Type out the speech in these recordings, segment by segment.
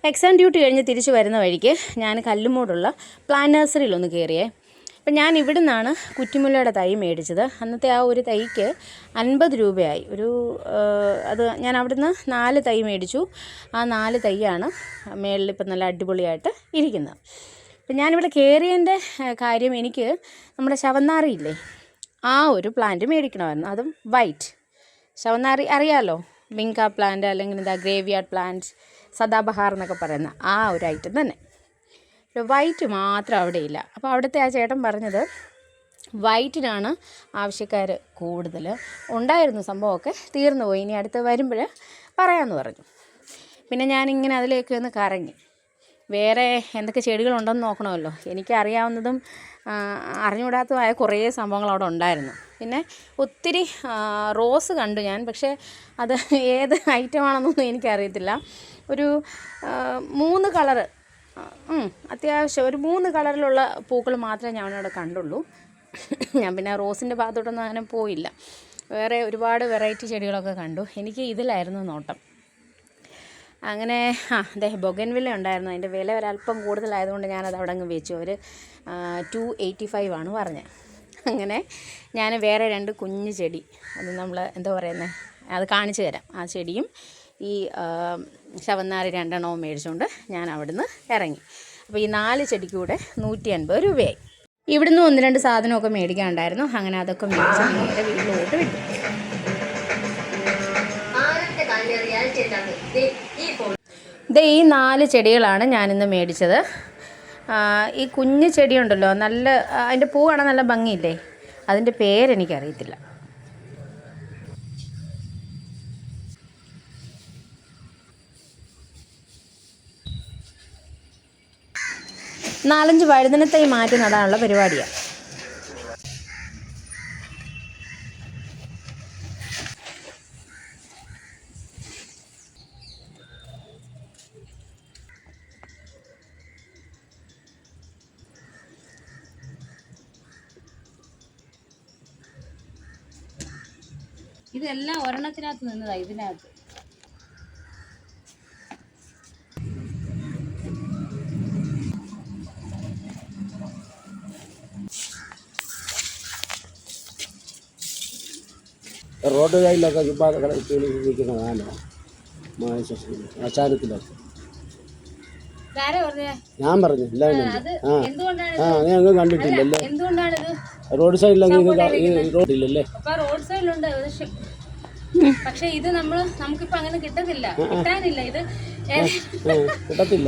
Exam duty കഴിഞ്ഞ് തിരിച്ച് വരുന്ന വഴിക്ക് ഞാൻ കല്ലുമൂടുള്ള പ്ലാന്റ് നഴ്സറിയിലൊന്ന് കയറിയേ. അപ്പം ഞാൻ ഇവിടെ നിന്നാണ് കുറ്റിമുല്ലയുടെ തൈ മേടിച്ചത്. അന്നത്തെ ആ ഒരു തൈക്ക് 50 രൂപയായി. അത് ഞാൻ അവിടുന്ന് 4 തൈ മേടിച്ചു. ആ 4 തൈയാണ് മേളിൽ ഇപ്പം നല്ല അടിപൊളിയായിട്ട് ഇരിക്കുന്നത്. അപ്പം ഞാനിവിടെ കയറിയതിൻ്റെ കാര്യം, എനിക്ക് നമ്മുടെ ശവന്നാറിയില്ലേ, ആ ഒരു പ്ലാന്റ് മേടിക്കണമായിരുന്നു. അതും വൈറ്റ് ശവന്നാറി അറിയാമല്ലോ, വിങ്ക പ്ലാന്റ് അല്ലെങ്കിൽ എന്താ ഗ്രേവിയാർഡ് പ്ലാന്റ്, സദാബഹാർ എന്നൊക്കെ പറയുന്ന ആ ഒരു ഐറ്റം തന്നെ. വൈറ്റ് മാത്രം അവിടെ ഇല്ല. അപ്പോൾ അവിടുത്തെ ആ ചേട്ടൻ പറഞ്ഞത് വൈറ്റിനാണ് ആവശ്യക്കാർ കൂടുതൽ. ഉണ്ടായിരുന്നു, സംഭവമൊക്കെ തീർന്നു പോയി, ഇനി അടുത്ത് വരുമ്പോൾ പറയാമെന്ന് പറഞ്ഞു. പിന്നെ ഞാനിങ്ങനെ അതിലേക്ക് ഒന്ന് കറങ്ങി. വേറെ എന്തൊക്കെ ചെടികളുണ്ടെന്ന് നോക്കണമല്ലോ. എനിക്കറിയാവുന്നതും അറിഞ്ഞുകൂടാത്തതുമായ കുറേ സംഭവങ്ങൾ അവിടെ ഉണ്ടായിരുന്നു. പിന്നെ ഒത്തിരി റോസ് കണ്ടു ഞാൻ, പക്ഷേ അത് ഏത് ഐറ്റമാണെന്നൊന്നും എനിക്കറിയത്തില്ല. ഒരു 3 കളറ്, അത്യാവശ്യം ഒരു 3 കളറിലുള്ള പൂക്കൾ മാത്രമേ ഞാൻ അവിടെ കണ്ടുള്ളൂ. ഞാൻ പിന്നെ റോസിൻ്റെ ഭാഗത്തോട്ടൊന്നും അങ്ങനെ പോയില്ല. വേറെ ഒരുപാട് വെറൈറ്റി ചെടികളൊക്കെ കണ്ടു. എനിക്ക് ഇതിലായിരുന്നു നോട്ടം. അങ്ങനെ ബൊഗൻവില്ല ഉണ്ടായിരുന്നു. അതിൻ്റെ വില ഒരല്പം കൂടുതലായതുകൊണ്ട് ഞാനത് അവിടെ അങ്ങ് വെച്ചു. അവർ 285 ആണ് പറഞ്ഞത്. അങ്ങനെ ഞാൻ വേറെ 2 കുഞ്ഞ് ചെടി, അത് നമ്മൾ എന്താ പറയുന്നത്, അത് കാണിച്ചു തരാം. ആ ചെടിയും ഈ ശവന്നാറി 2 എണ്ണവും മേടിച്ചുകൊണ്ട് ഞാൻ അവിടുന്ന് ഇറങ്ങി. അപ്പോൾ ഈ 4 ചെടിക്ക് കൂടെ 150 രൂപയായി. ഇവിടുന്ന് 1-2 സാധനമൊക്കെ മേടിക്കാനുണ്ടായിരുന്നു. അങ്ങനെ അതൊക്കെ മേടിച്ച് നേരെ വീട്ടിലോട്ട് വിട്ടു. ഈ 4 ചെടികളാണ് ഞാനിന്ന് മേടിച്ചത്. ഈ കുഞ്ഞ് ചെടിയുണ്ടല്ലോ, നല്ല അതിൻ്റെ പൂ കാണാൻ നല്ല ഭംഗിയില്ലേ, അതിൻ്റെ പേരെനിക്കറിയത്തില്ല. നാലഞ്ച് വഴുതനത്തൈ മാറ്റി നടാനുള്ള പരിപാടിയാണ്. ഇതെല്ലാം ഒരെണ്ണത്തിനകത്ത് നിന്നതാ. ഇതിനകത്ത് റോഡ് സൈഡിലൊക്കെ നിൽക്കുന്നതാണ് ആശാനത്തിലൊക്കെ. ഞാൻ പറഞ്ഞു ഇല്ല, ഞങ്ങൾ കണ്ടിട്ടില്ലല്ലേ. റോഡ് സൈഡിലൊക്കെ റോഡില്ലല്ലേ. റോഡ് സൈഡിലുണ്ട്, പക്ഷെ ഇത് നമുക്കിപ്പോ അങ്ങനെ കിട്ടാനില്ല. ഇത് കിട്ടത്തില്ല.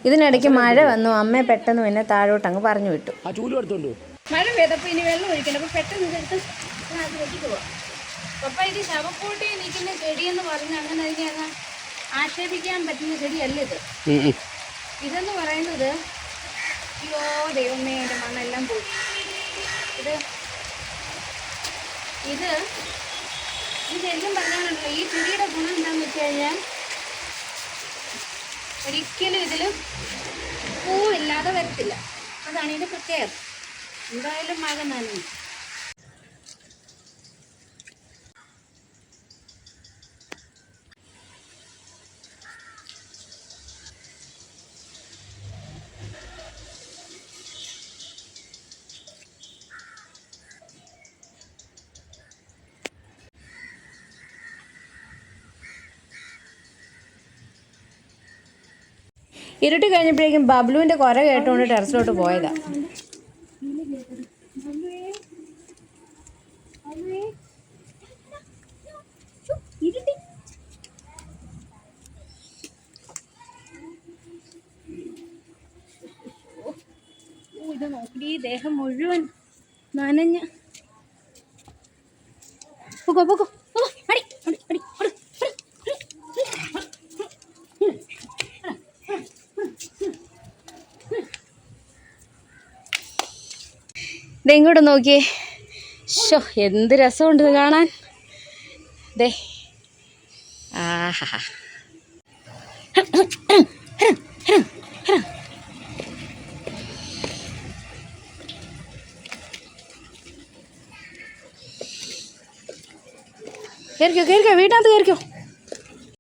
ഇതിനിടയ്ക്ക് മഴ വന്നു. അമ്മ പെട്ടെന്ന് പിന്നെ താഴോട്ട് അങ്ങ് പറഞ്ഞു വിട്ടു. മഴ പെയ്തപ്പോൾ ഇനി വെള്ളം ഒഴിക്കണം. അപ്പോൾ പെട്ടെന്ന് ഇതെടുത്ത് അത് വെച്ചിട്ട് പോവാം. അപ്പോൾ ഇത് ശവക്കൂട്ടി നിൽക്കുന്ന ചെടിയെന്ന് പറഞ്ഞ് അങ്ങനെ അതിനെ ആക്ഷേപിക്കാൻ പറ്റുന്ന ചെടിയല്ല ഇത്. ഇതെന്ന് പറയുന്നത്, അയ്യോ ദൈവമേ, എൻ്റെ മണ്ണെല്ലാം പോയി. ഇത് ശരിക്കും പറഞ്ഞാലുണ്ടല്ലോ, ഈ ചെടിയുടെ ഗുണം എന്താണെന്ന് വെച്ച് കഴിഞ്ഞാൽ ഒരിക്കലും ഇതിൽ പൂവില്ലാതെ വരത്തില്ല. അതാണ് ഇതിൻ്റെ പ്രത്യേകത. എന്തായാലും മഴ നനഞ്ഞു. ഇരുട്ടി കഴിഞ്ഞപ്പോഴേക്കും ബബ്ലുവിൻ്റെ കുര കേട്ടുകൊണ്ട് ടെറസിലോട്ട് പോയതാ. ഇത് നോക്കി, ഈ ദേഹം മുഴുവൻ നനഞ്ഞ്. പോകോ പോകോ അടി അടി അടി അടി. ഇങ്ങോട്ട് നോക്കിയേ. എന്ത് രസമുണ്ട് ഇത് കാണാൻ. ആഹാ, കയറിക്കോ വീട്ടിനകത്ത് കയറിക്കോ.